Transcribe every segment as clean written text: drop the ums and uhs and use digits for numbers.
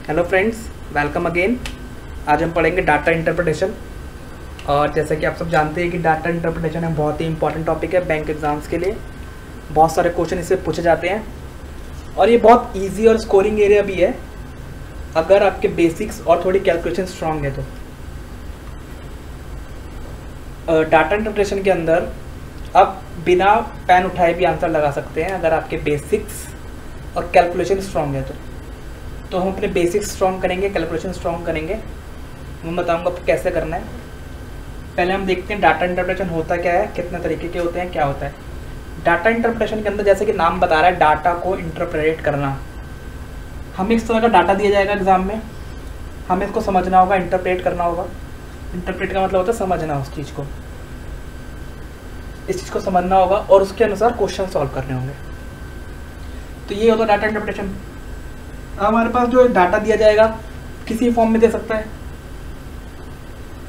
Hello friends, welcome again. आज हम पढ़ेंगे डाटा इंटरप्रिटेशन। और जैसा कि आप सब जानते हैं कि डाटा इंटरप्रिटेशन है बहुत ही इंपॉर्टेंट टॉपिक है बैंक एग्जाम्स के लिए। बहुत सारे क्वेश्चन इससे पूछे जाते हैं और ये बहुत इजी और स्कोरिंग एरिया भी है अगर आपके बेसिक्स और थोड़ी कैलकुलेशन स्ट्रांग है तो। डाटा इंटरप्रिटेशन के अंदर आप बिना पेन उठाए भी आंसर लगा सकते हैं अगर आपके बेसिक्स और कैलकुलेशन स्ट्रांग है तो हम अपने बेसिक्स स्ट्रॉन्ग करेंगे, कैलकुलेशन स्ट्रॉन्ग करेंगे। मैं बताऊंगा आपको कैसे करना है। पहले हम देखते हैं डाटा इंटरप्रिटेशन होता क्या है, कितने तरीके के होते हैं, क्या होता है। डाटा इंटरप्रिटेशन के अंदर जैसे कि नाम बता रहा है डाटा को इंटरप्रेट करना। हमें इस तरह का डाटा दिया जाएगा एग्जाम में, हमें इसको समझना होगा, इंटरप्रेट करना होगा। इंटरप्रेट का मतलब होता है समझना उस चीज़ को, इस चीज़ को समझना होगा और उसके अनुसार क्वेश्चन सॉल्व करने होंगे। तो ये होता है डाटा इंटरप्रिटेशन। हमारे पास जो डाटा दिया जाएगा किसी फॉर्म में दे सकता है।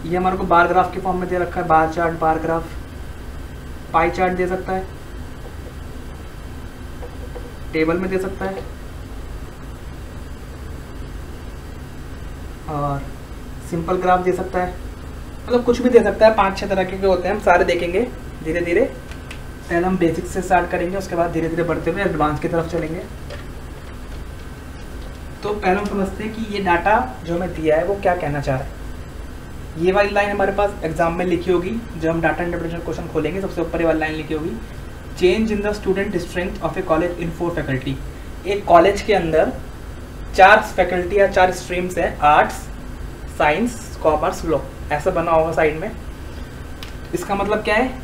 ये हमारे को बार ग्राफ के फॉर्म में दे रखा है, bar chart, bar graph, pie chart दे सकता है, टेबल में दे सकता है और सिंपल ग्राफ दे सकता है। मतलब कुछ भी दे सकता है। 5-6 तरह के होते हैं, हम सारे देखेंगे धीरे धीरे। पहले हम बेसिक से स्टार्ट करेंगे, उसके बाद धीरे धीरे बढ़ते हुए एडवांस की तरफ चलेंगे। तो पहले हम समझते हैं कि ये डाटा जो हमें दिया है वो क्या कहना चाह रहा है। ये वाली लाइन हमारे पास एग्जाम में लिखी होगी, जब हम डाटा इंटरप्रिटेशन क्वेश्चन खोलेंगे सबसे ऊपर ये वाली लाइन लिखी होगी, change in the student strength of A college in 4 faculty. एक कॉलेज के अंदर 4 फैकल्टी या 4 स्ट्रीम्स हैं, आर्ट्स, साइंस, कॉमर्स, लॉ, ऐसा बना होगा साइड में। इसका मतलब क्या है,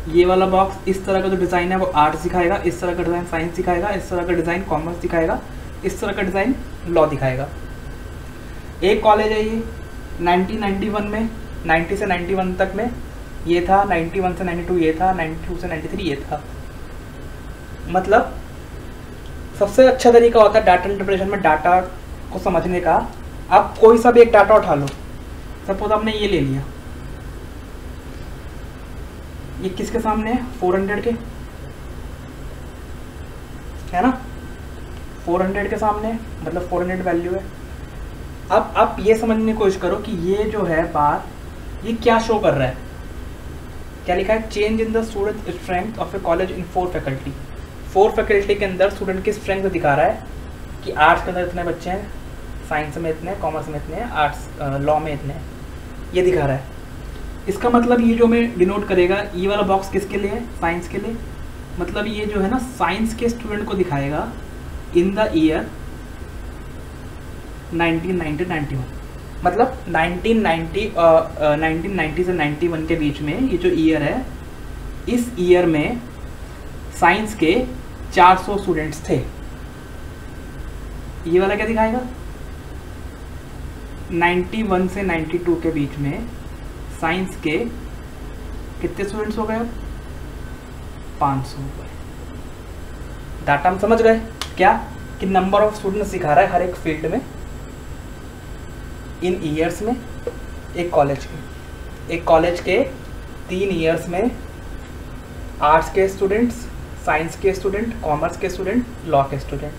ये वाला बॉक्स इस तरह का जो डिज़ाइन है वो आर्ट्स दिखाएगा, इस तरह का डिज़ाइन साइंस दिखाएगा, इस तरह का डिज़ाइन कॉमर्स दिखाएगा, इस तरह का डिज़ाइन लॉ दिखाएगा। एक कॉलेज है ये 1991 में, 90 से 91 तक में ये था, 91 से 92 ये था, 92 से 93 ये था। मतलब सबसे अच्छा तरीका होता है डाटा इंटरप्रिटेशन में डाटा को समझने का। आप कोई सा भी एक डाटा उठा लो, सपोज आपने ये ले लिया, ये किसके सामने है, 400 के, है ना, 400 के सामने, मतलब 400 वैल्यू है। अब आप ये समझने की कोशिश करो कि ये जो है बार, ये क्या शो कर रहा है। क्या लिखा है, change in the student strength of A college in 4 faculty. 4 faculty के अंदर स्टूडेंट की स्ट्रेंथ दिखा रहा है कि आर्ट्स के अंदर इतने बच्चे हैं, साइंस में इतने, कॉमर्स में इतने हैं, आर्ट्स लॉ में इतने हैं, ये दिखा रहा है। इसका मतलब ये जो हमें डिनोट करेगा, ये वाला बॉक्स किसके लिए है, साइंस के लिए। मतलब ये जो है ना साइंस के स्टूडेंट को दिखाएगा इन द ईयर 1990-91। मतलब 1990 से 91 के बीच में ये जो ईयर है, इस ईयर में साइंस के 400 स्टूडेंट्स थे। ये वाला क्या दिखाएगा, 91 से 92 के बीच में साइंस के कितने स्टूडेंट्स हो गए, 500 हो गए। डाटा हम समझ गए क्या, कि नंबर ऑफ स्टूडेंट्स दिखा रहा है हर एक फील्ड में इन ईयर्स में। एक कॉलेज के 3 ईयर्स में आर्ट्स के स्टूडेंट्स, साइंस के स्टूडेंट, कॉमर्स के स्टूडेंट, लॉ के स्टूडेंट।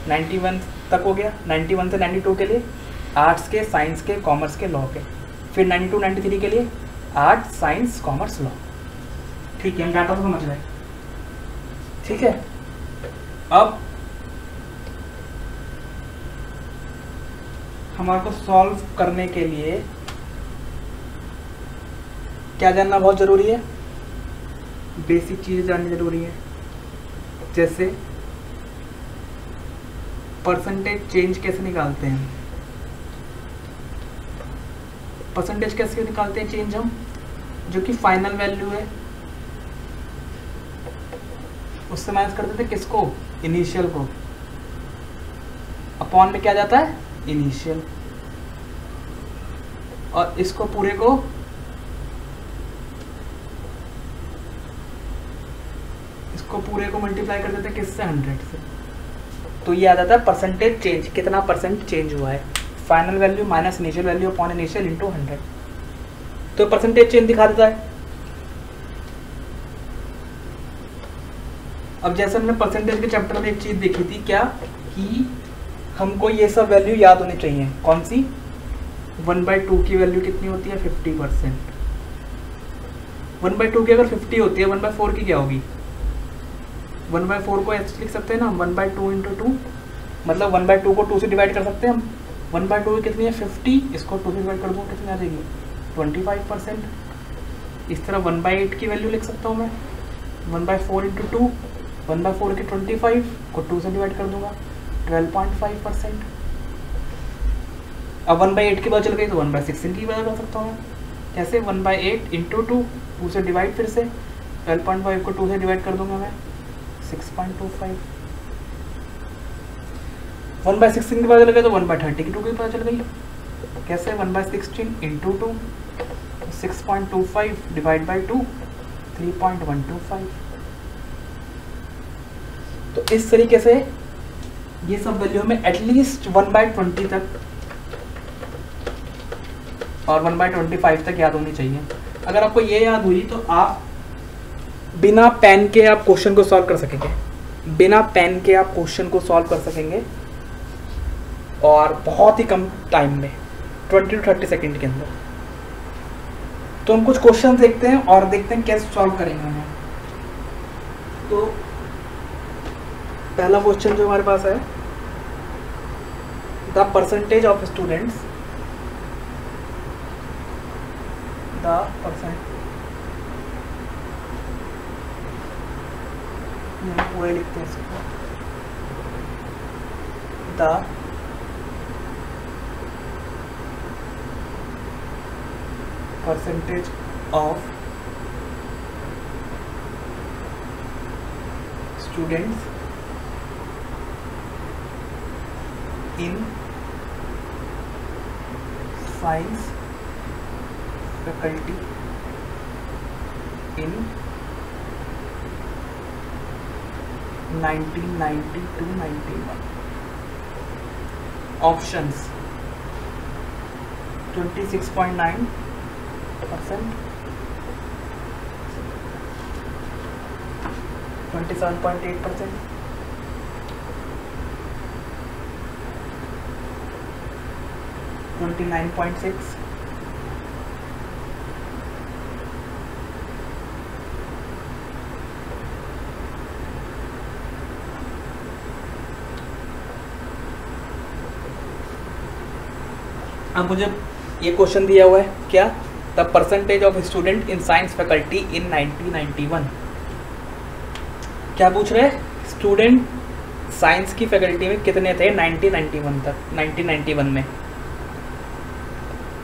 91 तक हो गया, 91 से 92 के लिए आर्ट्स के, साइंस के, कॉमर्स के, लॉ के। फिर 92-93 के लिए आर्ट्स, साइंस, कॉमर्स, लॉ। ठीक है, हम डाटा तो समझ गए। ठीक है, अब हमारे को सॉल्व करने के लिए क्या जानना बहुत ज़रूरी है, बेसिक चीज़ें जाननी ज़रूरी है। जैसे परसेंटेज चेंज कैसे निकालते हैं, परसेंटेज कैसे निकालते हैं चेंज हम, जो कि फाइनल वैल्यू है उससे माइनस कर देते किसको, इनिशियल को। अपॉन में क्या जाता है, इनिशियल, और इसको पूरे को मल्टीप्लाई कर देते किससे, 100 से। तो ये आ जाता है परसेंटेज चेंज, कितना परसेंट चेंज हुआ है, final value minus initial value upon initial into 100। तो परसेंटेज चेंज दिखा देता है। अब जैसे हमने परसेंटेज के चैप्टर में एक चीज़ देखी थी क्या, कि हमको ये सब वैल्यू याद होनी चाहिए। कौन सी? 1/2 की वैल्यू कितनी होती है? 50%। 1/2 की अगर 50 होती है, 1/4 की क्या होगी? 1/4 को ऐसे लिख सकते हैं ना, 1/2 × 2, मतलब 1/2 को 2 से डिवाइड कर सकते हैं हम। 1/2 कितनी है? 50, इसको 2 से डिवाइड कर दूँ कितनी आ जाएगी? 25%। इस तरह 1/8 की वैल्यू लिख सकता हूँ मैं, 1/4 × 2, 1/4 की 25 को 2 से डिवाइड कर दूंगा, 12.5%। अब 1/8 की पता चल गई तो 1/16 की पता कर सकता हूँ मैं। कैसे? 1/8 × 2, 2 से डिवाइड, फिर से 12.5 को 2 से डिवाइड कर दूंगा मैं, 6.25। 1/16 की पता चल गई तो 1/30 की 2 की पता चल गई। कैसे? 1/16 × 2, 6.25 डिवाइड बाई 2, 3.125। तो इस तरीके से ये सब वैल्यू हमें एटलीस्ट 1/20 तक और 1/25 तक याद होनी चाहिए। अगर आपको ये याद हुई तो आप बिना पेन के आप क्वेश्चन को सॉल्व कर सकेंगे, बिना पेन के आप क्वेश्चन को सॉल्व कर सकेंगे, और बहुत ही कम टाइम में, 20 to 30 सेकेंड के अंदर। तो हम कुछ क्वेश्चन देखते हैं और देखते हैं कैसे सॉल्व करेंगे हम। तो पहला क्वेश्चन जो हमारे पास है, द परसेंटेज ऑफ स्टूडेंट्स, पूरे लिखते हैं इसको, the percentage of students in science faculty in 1990 to 91. Options: 26.9%, 27.8%, 29.6, अब मुझे ये क्वेश्चन दिया हुआ है क्या, the percentage of student in science faculty in 1991। क्या पूछ रहे हैं? स्टूडेंट साइंस की फैकल्टी में कितने थे 1991 तक, 1991 में।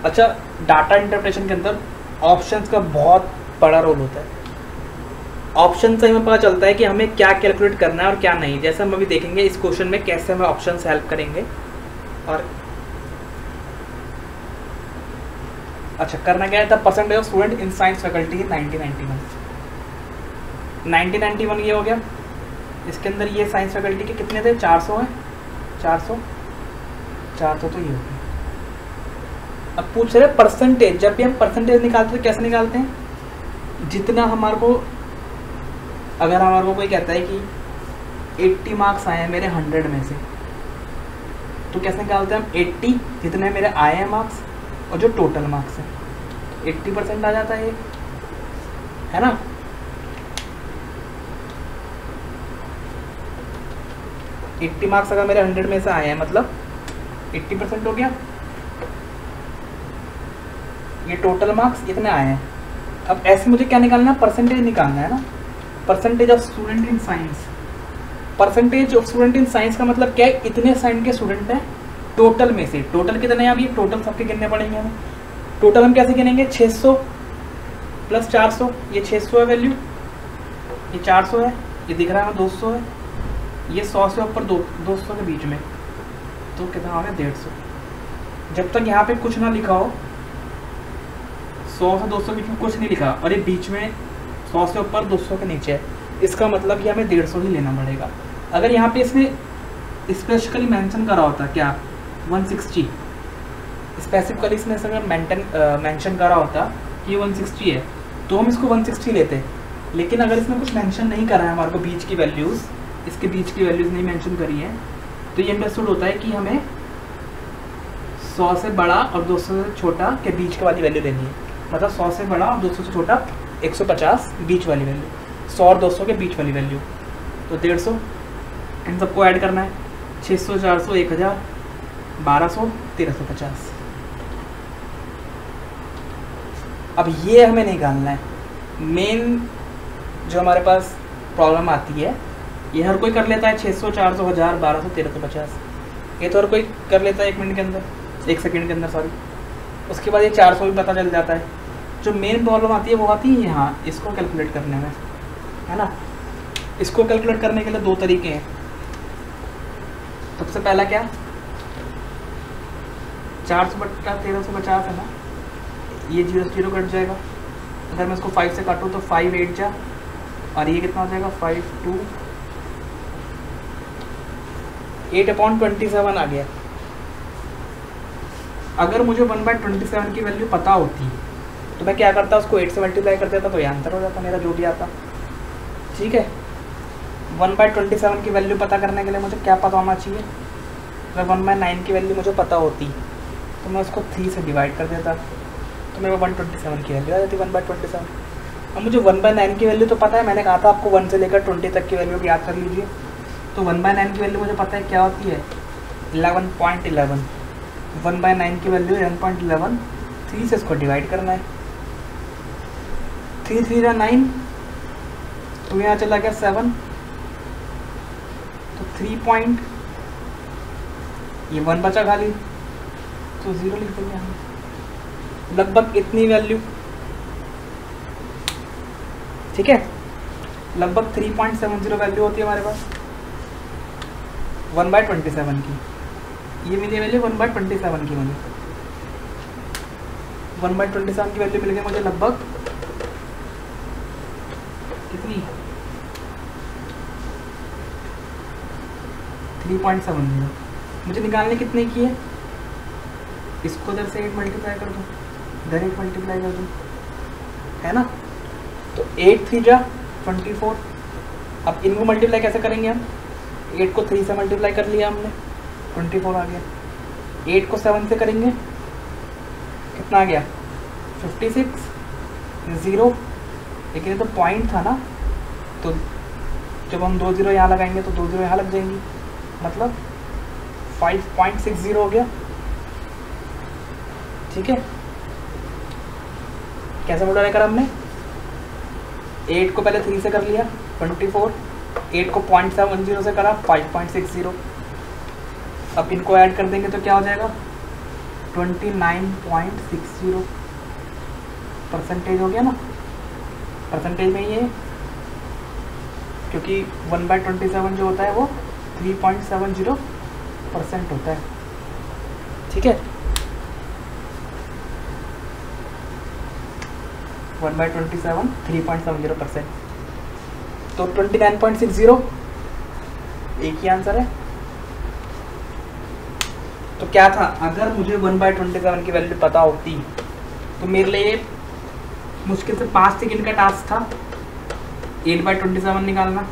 अच्छा, डाटा इंटरप्रिटेशन के अंदर ऑप्शंस का बहुत बड़ा रोल होता है। ऑप्शन से हमें पता चलता है कि हमें क्या कैलकुलेट करना है और क्या नहीं। जैसे हम अभी देखेंगे इस क्वेश्चन में कैसे हमें ऑप्शन से हेल्प करेंगे। और अच्छा, करना क्या है, the percentage of student in science faculty in 1991। 1991 ये हो गया। इसके अंदर ये साइंस फैकल्टी के कितने थे? 400 हैं। 400 तो ये हो गया। अब पूछ रहे परसेंटेज। जब भी हम परसेंटेज निकालते हैं तो कैसे निकालते हैं? जितना हमारे को, अगर हमारे को कोई कहता है कि 80 मार्क्स आए हैं मेरे 100 में से, तो कैसे निकालते हैं हम? 80 जितने मेरे आए हैं मार्क्स और जो टोटल मार्क्स हैं, 80% आ जाता है ये, है ना। एट्टी मार्क्स अगर मेरे 100 में से आए हैं मतलब 80% हो गया। ये टोटल मार्क्स इतने आए हैं। अब ऐसे मुझे क्या निकालना है? परसेंटेज निकालना है ना। Percentage of student in science. Percentage of student in science का मतलब क्या है? इतने साइंस के स्टूडेंट हैं टोटल में से। टोटल कितने हैं? अब ये टोटल सबके गिनने पड़ेंगे हमें। टोटल हम कैसे गिनेंगे? 600 प्लस 400। ये 600 है वैल्यू, ये 400 है, ये दिख रहा है 200 है, ये 100 से ऊपर 200 के बीच में, तो कितना हो गया? 150। जब तक यहाँ पे कुछ ना लिखा हो, 100 से 200 के बीच में कुछ नहीं लिखा और ये बीच में 100 से ऊपर 200 के नीचे है, इसका मतलब कि हमें 150 ही लेना पड़ेगा। अगर यहाँ पे इसने स्पेसिफिकली मेंशन करा होता क्या 160, स्पेसिफिकली इसने अगर मेंशन करा होता कि 160 है तो हम इसको 160 लेते। लेकिन अगर इसने कुछ मेंशन नहीं करा है हमारे को, बीच की वैल्यूज़, इसके बीच की वैल्यूज़ नहीं मेंशन करी है, तो ये अंडरस्टूड होता है कि हमें 100 से बड़ा और 200 से छोटा के बीच की वाली वैल्यू लेनी है। मतलब 100 से बड़ा और 200 से छोटा 150 बीच वाली वैल्यू, 100 और 200 के बीच वाली वैल्यू। तो 150 इन सबको ऐड करना है, 600, 400, 1000, 1200, 1350। अब ये हमें निकालना है। मेन जो हमारे पास प्रॉब्लम आती है, ये हर कोई कर लेता है, 600, 400, 1000, 1200, 1350। ये तो हर कोई कर लेता है 1 मिनट के अंदर, 1 सेकंड के अंदर सॉरी। उसके बाद ये 400 भी पता चल जाता है। जो मेन प्रॉब्लम आती है वो आती है यहाँ इसको कैलकुलेट करने में, है ना। इसको कैलकुलेट करने के लिए 2 तरीके हैं। सबसे पहला क्या, 400 बटा 1350 है ना, ये 0 0 कट जाएगा। अगर मैं इसको 5 से काटूँ तो 5 8 जा, और ये कितना हो जाएगा 5 2 8/27 आ गया। अगर मुझे 1/27 की वैल्यू पता होती तो मैं क्या करता, उसको 8 से मल्टीप्लाई कर देता, तो ये आंसर हो जाता मेरा जो भी आता। ठीक है, 1/27 की वैल्यू पता करने के लिए मुझे क्या पता होना चाहिए। अगर 1/9 की वैल्यू मुझे पता होती तो मैं उसको 3 से डिवाइड कर देता, तो मेरे को 127 की वैल्यू आ जाती 1/27। अब मुझे 1/9 की वैल्यू तो पता है, मैंने कहा था आपको 1 से लेकर 20 तक की वैल्यू याद कर लीजिए। तो 1/9 की वैल्यू मुझे पता है क्या होती है, 11.11। 1/9 की वैल्यू 11.11, 3 से इसको डिवाइड करना है, 3 3 9, तो यहाँ चला गया 7, तो 3 ये 1 बचा खाली, तो 0 लिख देंगे हम। लगभग इतनी वैल्यू, ठीक है, लगभग 3.70 वैल्यू होती है हमारे पास 1/27 की। ये मिली वैल्यू 1/27 की, मुझे 1/27 की वैल्यू मिल गई मुझे लगभग कितनी, 3.70। मुझे निकालने कितने की है, इसको इधर से 8 मल्टीप्लाई कर दूँ, इधर 8 मल्टीप्लाई कर दूँ, है ना। तो 8 3 जा 24। अब इनको मल्टीप्लाई कैसे करेंगे हम, 8 को 3 से मल्टीप्लाई कर लिया हमने, 24 आ गया। 8 को 7 से करेंगे, कितना आ गया 56, 0। लेकिन ये तो पॉइंट था ना, तो जब हम 2 0 यहाँ लगाएंगे तो 2 0 यहाँ लग जाएंगी, मतलब 5.60 हो गया। ठीक है, कैसे मल्टीप्लाई करा हमने, 8 को पहले 3 से कर लिया 24, 8 को 0.70 से करा 5.60। अब इनको ऐड कर देंगे तो क्या हो जाएगा 29.60 परसेंटेज हो गया ना। परसेंटेज में ये, क्योंकि 1/27 जो होता है वो 3.70% होता है। ठीक है, 1/27 3.70%, तो 29.60 एक ही आंसर है। तो क्या था, अगर मुझे 1/27 की वैल्यू पता होती तो मेरे लिए मुश्किल से 5 सेकंड का टास्क था 8/27 निकालना।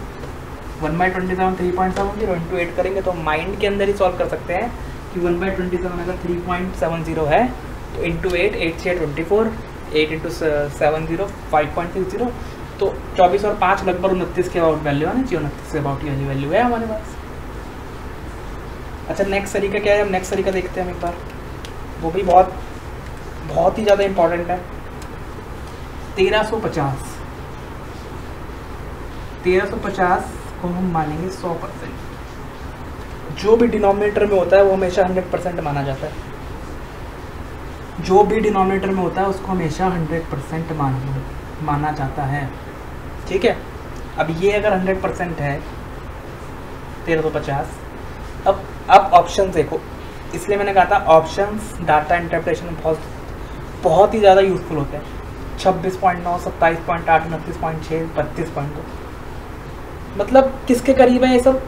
1/27 3.70 इंटू 8 करेंगे तो माइंड के अंदर ही सॉल्व कर सकते हैं कि 1/27 अगर 3.70 है तो इंटू 8, 8 से 24, 8 इंटू 70 5.60, तो 24 और 5 लगभग 29 के अबाउट वैल्यू है ना जी, 29 के अबाउट वाली वैल्यू है हमारे पास। अच्छा, नेक्स्ट तरीका क्या है, हम नेक्स्ट तरीका देखते हैं हम एक बार, वो भी बहुत ही ज़्यादा इम्पॉर्टेंट है। 1350 को हम मानेंगे 100%। जो भी डिनोमिनेटर में होता है वो हमेशा 100% माना जाता है। जो भी डिनोमिनेटर में होता है उसको हमेशा 100% माना जाता है। ठीक है, अब ये अगर 100% है 1350, अब ऑप्शन देखो, इसलिए मैंने कहा था ऑप्शंस डाटा इंटरप्रिटेशन में बहुत ही ज़्यादा यूजफुल होते हैं। 26.9, 27.8, 29.6, 32.2, मतलब किसके करीब है ये सब,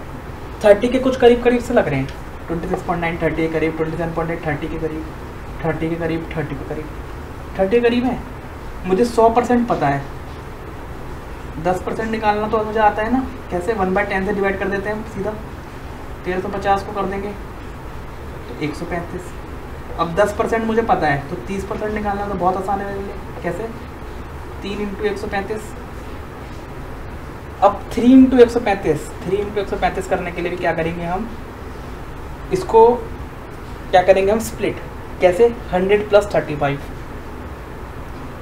30 के कुछ करीब से लग रहे हैं। 26.9 30 के करीब, 27.8 30 के करीब, 30 के करीब, 30 के करीब, 30 के करीब है। मुझे 100% पता है, 10% निकालना तो मुझे आता है ना, कैसे 1/10 से डिवाइड कर देते हैं सीधा, 1350 को कर देंगे तो 135। अब 10% मुझे पता है तो 30% निकालना तो बहुत आसान है मेरे लिए। कैसे? 3 × 135। अब 3 × 135, 3 × 135 करने के लिए भी क्या करेंगे हम, इसको क्या करेंगे हम, स्प्लिट। कैसे? 100 + 35।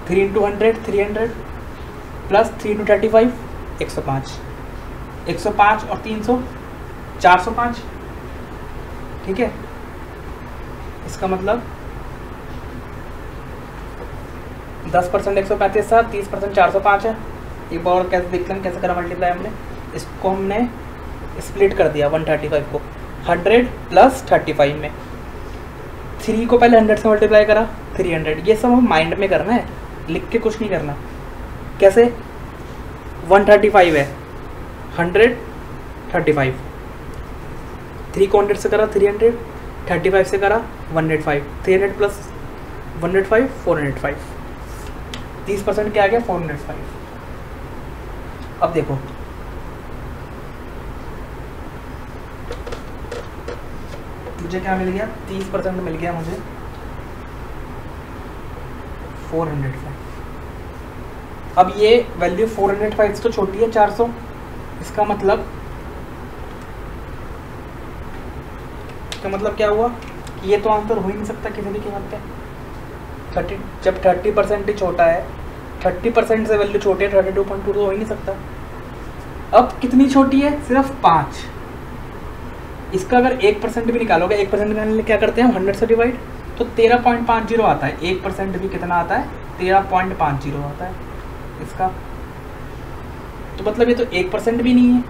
3 × 100 300 प्लस 3 × 35 105। 105 और 300 405। ठीक है, इसका मतलब 10% 135 था, 30% 405 है। एक बार कैसे देख लें कैसे करा मल्टीप्लाई हमने, इसको हमने स्प्लिट कर दिया 135 को 100 + 35 में। 3 को पहले 100 से मल्टीप्लाई करा 300। ये सब हम माइंड में करना है, लिख के कुछ नहीं करना। कैसे? 135 है, 100 35। 3 को 100 से करा 300, 35 से करा 105, 300 + 105 405। 30% क्या आ गया? 405। अब देखो मुझे क्या मिल गया, 30% मिल गया मुझे 405। अब ये वैल्यू 405 से तो छोटी है 400। इसका मतलब क्या हुआ कि ये तो आंसर हो ही नहीं सकता किसी भी कीमत पे। 30 जब 30% ही छोटा है, 30% से वैल्यू छोटी है 32.2 तो हो ही नहीं सकता। अब कितनी छोटी है? सिर्फ 5। इसका अगर 1% भी निकालोगे, 1% निकालने के लिए क्या करते हैं हम, 100 से डिवाइड, तो 13.50 आता है। 1% भी कितना आता है? 13.50 आता है इसका। तो मतलब ये तो 1% भी नहीं है।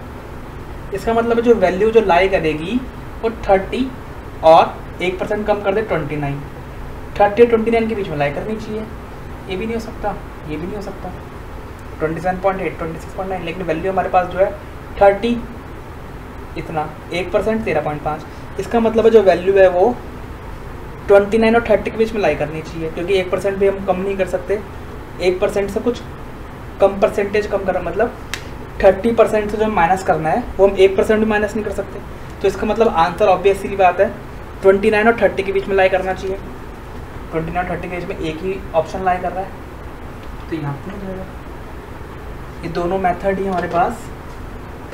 इसका मतलब जो वैल्यू जो लाई करेगी वो 30 और 1% कम कर दे 29। 30 और 29 के बीच में लाई करनी चाहिए। ये भी नहीं हो सकता, ये भी नहीं हो सकता। 27.8 26.9, लेकिन वैल्यू हमारे पास जो है 30 इतना, 1% 13.5। इसका मतलब है जो वैल्यू है वो 29 और 30 के बीच में लाई करनी चाहिए, क्योंकि 1% भी हम कम नहीं कर सकते। 1% से कुछ कम परसेंटेज कम करना, मतलब 30% से जो माइनस करना है वो हम 1% भी माइनस नहीं कर सकते। तो इसका मतलब आंसर ऑब्वियस सी बात है 29 और 30 के बीच में लाई करना चाहिए। 29 और 30 के बीच में एक ही ऑप्शन लाई कर रहा है, तो यहाँ पर हो जाएगा। ये दोनों मेथड ही हमारे पास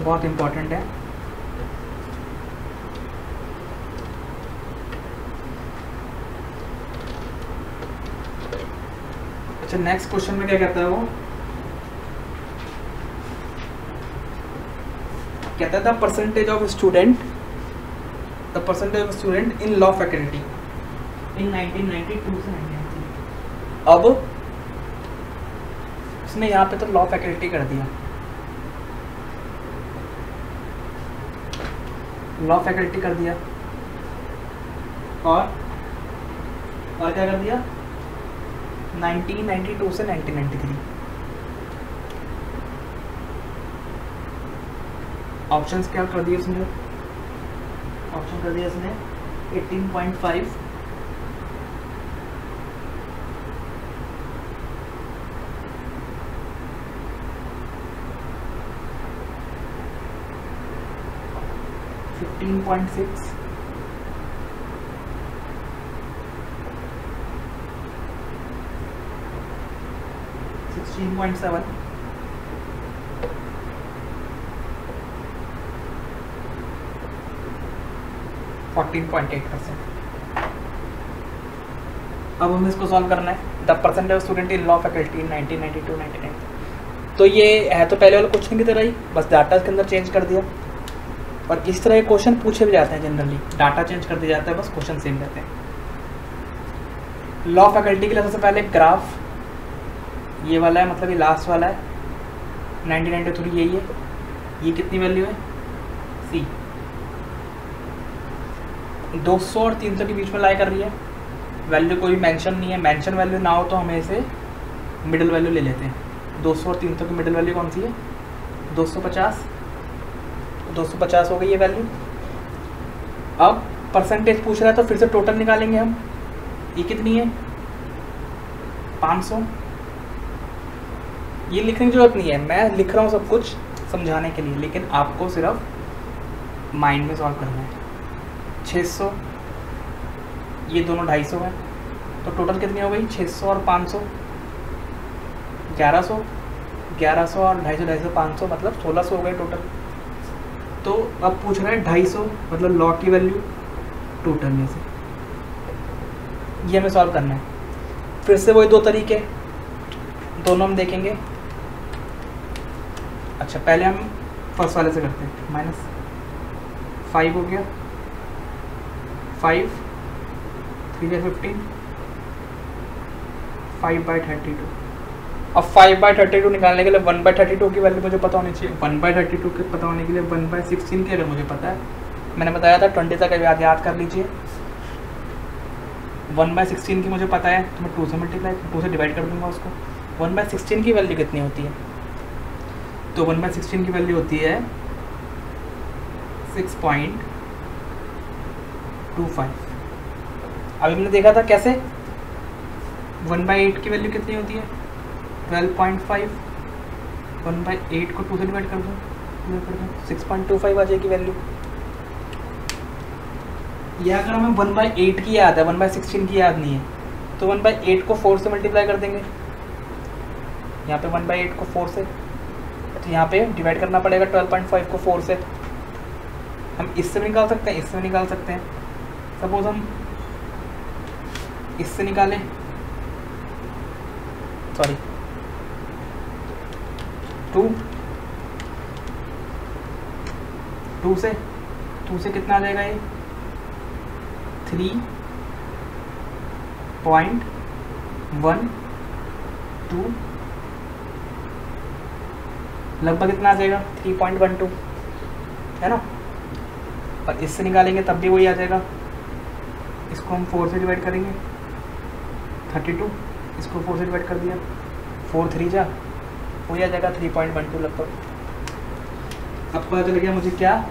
बहुत इम्पोर्टेंट है। अच्छा, नेक्स्ट क्वेश्चन में क्या कहता है वो, कहता है the percentage of student in law faculty in 1992 से 1993। अब उसने यहाँ पे तो लॉ फैकल्टी कर दिया, लॉ फैकल्टी कर दिया, और क्या कर दिया, 1992 से 1993। ऑप्शंस क्या कर दिए उसने, ऑप्शन कर दिया उसने 18.5, 15.6, 16.7, 14.8%। अब हमें इसको सॉल्व करना है। The percentage of student in law faculty in 1992-99। तो ये है तो पहले वाला क्वेश्चन की तरह ही, बस डाटा के अंदर चेंज कर दिया। और इस तरह के क्वेश्चन पूछे भी जाते हैं जनरली, डाटा चेंज कर दिया जाता है, बस क्वेश्चन सेम रहते हैं। लॉ फैकल्टी के लिए सबसे पहले ग्राफ ये वाला है, मतलब ये लास्ट वाला है 1993, यही है। ये कितनी वैल्यू है, सी 200 और 300 के बीच में लाई कर रही है। वैल्यू कोई मेंशन नहीं है, मेंशन वैल्यू ना हो तो हम इसे मिडिल वैल्यू ले लेते हैं। 200 और 300 की मिडिल वैल्यू कौन सी है, 250। 250 हो गई ये वैल्यू। अब परसेंटेज पूछ रहा है तो फिर से टोटल निकालेंगे हम। ये कितनी है, 500। ये लिखने की जरूरत नहीं है, मैं लिख रहा हूँ सब कुछ समझाने के लिए, लेकिन आपको सिर्फ माइंड में सॉल्व करना है। 600, ये दोनों 250 है, तो टोटल कितनी हो गई? 600 और 500, 1100, 1100 और 250, 250, 500 मतलब 1600 हो गए टोटल। तो अब पूछ रहा है 250 मतलब लॉग की वैल्यू टोटल में से, ये हमें सॉल्व करना है। फिर से वही दो तरीके, दोनों हम देखेंगे। अच्छा पहले हम फर्स्ट वाले से करते हैं। -5 हो गया, 5 3 या 15, 5/32। अब 5/32 निकालने के लिए 1/32 की वैल्यू मुझे पता होनी चाहिए। 1/32 के पता होने के लिए 1/16 की वैल्यू मुझे पता है, मैंने बताया था 20 तक याद कर लीजिए। 1/16 की मुझे पता है, तो मैं 2 से डिवाइड कर दूंगा उसको। 1/16 की वैल्यू कितनी होती है? तो 1/16 की वैल्यू होती है 6.25। अभी हमने देखा था कैसे 1/8 की वैल्यू कितनी होती है? 12.5। 1/8 को 2 से डिवाइड कर दूँ, 6.25 आ जाएगी वैल्यू। या अगर हमें 1/8 की याद है, 1/16 की याद नहीं है, तो 1/8 को 4 से मल्टीप्लाई कर देंगे। यहाँ पे 1/8 को 4 से, तो यहाँ पे डिवाइड करना पड़ेगा 12.5 को 4 से। हम इससे भी निकाल सकते हैं, इससे भी निकाल सकते हैं। सपोज हम इससे निकालें, सॉरी 2 से कितना आ जाएगा? ये 3.12 लगभग कितना आ जाएगा? 3.12 है ना। और इससे निकालेंगे तब भी वही आ जाएगा। इसको हम 4 से डिवाइड करेंगे, 32, इसको 4 से डिवाइड कर दिया, 4 3 जा, वही आ जाएगा 3.12 लगभग। अब पता चल गया मुझे क्या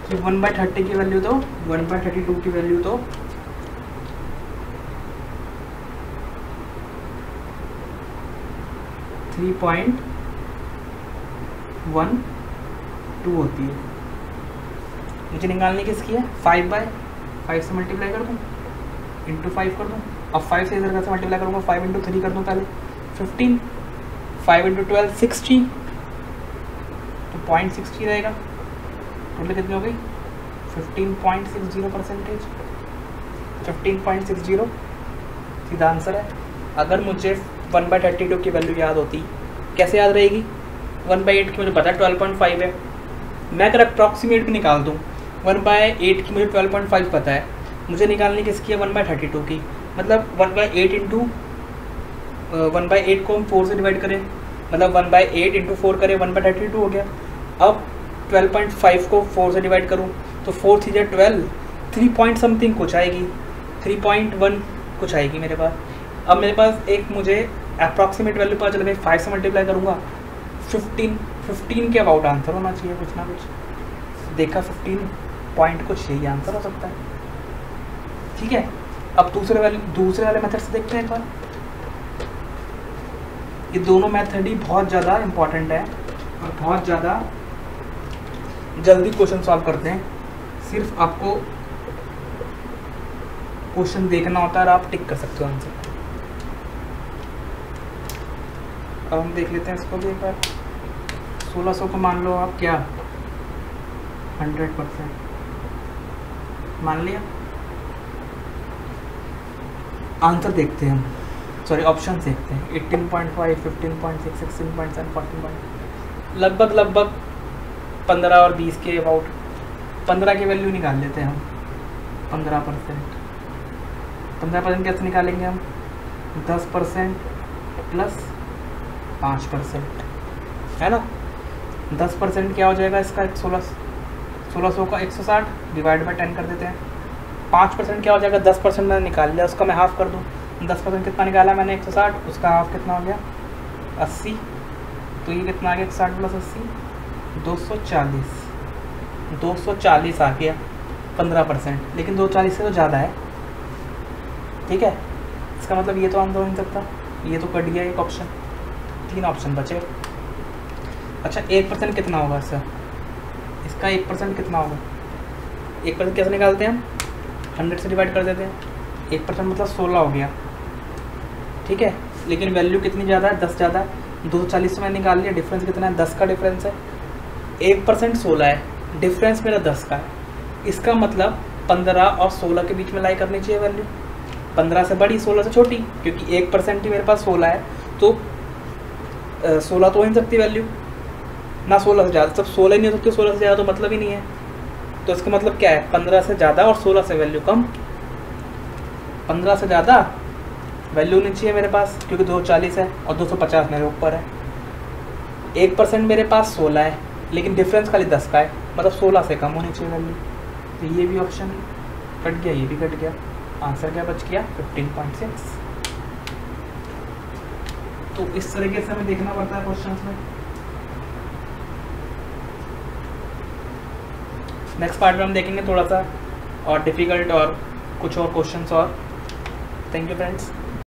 कि 1/30 की वैल्यू तो 1/32 की वैल्यू तो 3.12 होती है। मुझे निकालनी किसकी है? 5/5 से मल्टीप्लाई कर दूँ, इंटू 5 कर दूँ। अब 5 से इधर से मल्टीप्लाई करूँगा, 5 × 3 कर दूँ पहले, 15, 5 × 12 60, तो 0.60 रहेगा। टोटल कितनी हो गई? 15.60%। 15.60 सीधा आंसर है। अगर मुझे 1/32 की वैल्यू याद होती, कैसे याद रहेगी? 1/8 की मुझे पता है 12.5 है, मैं अगर अप्रॉक्सीमेट भी निकाल दूँ 1/8 की मुझे 12.5 पता है, मुझे निकालनी किसकी है? 1/32 की। मतलब 1/8 इंटू 1/8 को हम 4 से डिवाइड करें, मतलब 1/8 इंटू 4 करें, 1/32 हो गया। अब 12.5 को 4 से डिवाइड करूँ तो 4 3 12, 3 पॉइंट समथिंग कुछ आएगी, 3.1 कुछ आएगी मेरे पास। अब मेरे पास एक मुझे अप्रॉक्सीमेट वैल्यू पता चल गई, 5 से मल्टीप्लाई करूँगा, 15 के अबाउट आंसर होना चाहिए कुछ ना कुछ। देखा 15 पॉइंट कुछ, यही आंसर हो सकता है। ठीक है, अब दूसरे वाले मेथड से देखते हैं एक बार। ये दोनों मेथड ही बहुत ज़्यादा इम्पॉर्टेंट है और बहुत ज़्यादा जल्दी क्वेश्चन सॉल्व करते हैं। सिर्फ आपको क्वेश्चन देखना होता है और आप टिक कर सकते हो आंसर। अब हम देख लेते हैं इसको भी एक बार। 1600 को मान लो आप क्या 100% मान लिया। आंसर देखते हैं हम, सॉरी ऑप्शन देखते हैं। 18.5, 15.6, 16.7, 14. लगभग 15 और 20 के अबाउट। 15 की वैल्यू निकाल लेते हैं हम। 15%। 15% कैसे निकालेंगे हम? 10% प्लस 5%, है ना। 10% क्या हो जाएगा इसका? 1600 का 160 डिवाइड बाई 10 कर देते हैं। 5% क्या हो जाएगा? 10% मैंने निकाल लिया, उसका मैं हाफ़ कर दूँ। 10% कितना निकाला मैंने? 160, उसका हाफ कितना हो गया? 80। तो ये कितना आ गया? 60 प्लस 80 240 आ गया 15%। लेकिन 240 से तो ज़्यादा है, ठीक है। इसका मतलब ये तो आंसर हो नहीं सकता, ये तो कट गया एक ऑप्शन। 3 ऑप्शन बचे। अच्छा 1% कितना होगा सर, इसका 1% कितना होगा, 1% कैसे निकालते हैं हम, 100 से डिवाइड कर देते हैं, 1% मतलब 16 हो गया, ठीक है। लेकिन वैल्यू कितनी ज़्यादा है, 10 ज़्यादा है, 240 से मैंने निकाल लिया, डिफरेंस कितना है, 10 का डिफरेंस है, 1% 16 है, डिफरेंस मेरा 10 का है, इसका मतलब 15 और 16 के बीच में लाई करनी चाहिए वैल्यू, 15 से बड़ी 16 से छोटी, क्योंकि 1% ही मेरे पास 16 है, तो 16 तो हो नहीं सकती वैल्यू ना, 16 से ज़्यादा, सब 16 ही नहीं हो सकती, 16 से ज़्यादा तो मतलब ही नहीं है, तो इसका मतलब क्या है, 15 से ज़्यादा और 16 से वैल्यू कम, 15 से ज़्यादा वैल्यू नहीं चाहिए मेरे पास, क्योंकि 240 है और 250 मेरे ऊपर है, 1% मेरे पास 16 है, लेकिन डिफरेंस खाली 10 का है, मतलब 16 से कम होनी चाहिए वैल्यू, तो ये भी ऑप्शन कट गया, ये भी कट गया, आंसर क्या बच गया 15.6। तो इस तरीके से हमें देखना पड़ता है क्वेश्चंस में। नेक्स्ट पार्ट में हम देखेंगे थोड़ा सा और डिफ़िकल्ट और कुछ और क्वेश्चंस और। Thank you friends.